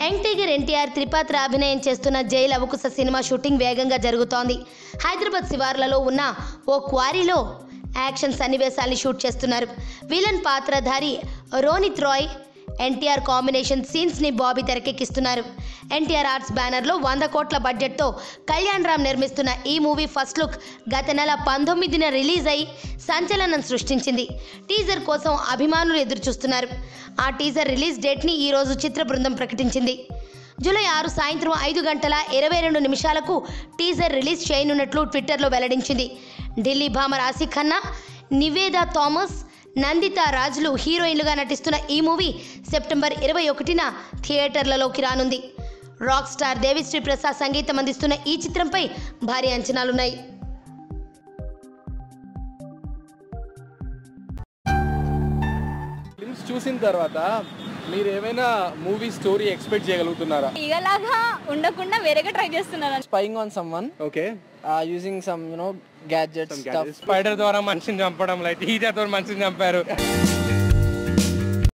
Young tiger NTR త్రిపాత్ర అభినయం చేస్తున్న జై లవకుశ సినిమా షూటింగ్ వేగంగా జరుగుతోంది. హైదరాబాద్ శివార్లలో ఉన్న ఓ క్వారీలో యాక్షన్ సన్నివేశాల్ని షూట్ చేస్తున్నారు. విలన్ పాత్రధారి రోనిత్ రాయ్ ఎన్టీఆర్ కాంబినేషన్ సీన్స్ని బాబీ తెరకెక్కిస్తున్నారు. ఎన్టీఆర్ ఆర్ట్స్ బ్యానర్లో 100 కోట్ల బడ్జెట్తో కళ్యాణ్ రామ్ నిర్మిస్తున్న ఈ మూవీ ఫస్ట్ లుక్ గత నెల 19న రిలీజ్ అయి సంచలనం సృష్టించింది. టీజర్ కోసం అభిమానులు ఎదురుచూస్తున్నారు. ఆ టీజర్ రిలీజ్ డేట్ని ఈరోజు చిత్ర బృందం ప్రకటించింది. జూలై 6 సాయంత్రం 5:22 టీజర్ రిలీజ్ చేయనున్నట్లు ట్విట్టర్లో వెల్లడించింది. ఢిల్లీ భామ రాశి ఖన్నా, నివేదా థామస్, నందితా రాజులు హీరోయిన్లుగా నటిస్తున్న ఈ మూవీ సెప్టెంబర్ 21న థియేటర్లలోకి రానుంది. రాక్ స్టార్ దేవిశ్రీ ప్రసాద్ సంగీతం అందిస్తున్న ఈ చిత్రంపై భారీ అంచనాలున్నాయి. ఫిల్మ్స్ చూసిన తర్వాత మీరు ఏమైనా మూవీ స్టోరీ ఎక్స్పెక్ట్ చేయగలుగుతున్నారా? ఇలాగా ఉండకుండా వేరేగా ట్రై చేస్తున్నారు. Spying on someone, okay, using some gadgets, spider ద్వారా మనిషిని చంపడం, లైక్ ఈజర్ ద్వారా మనిషిని చంపారు.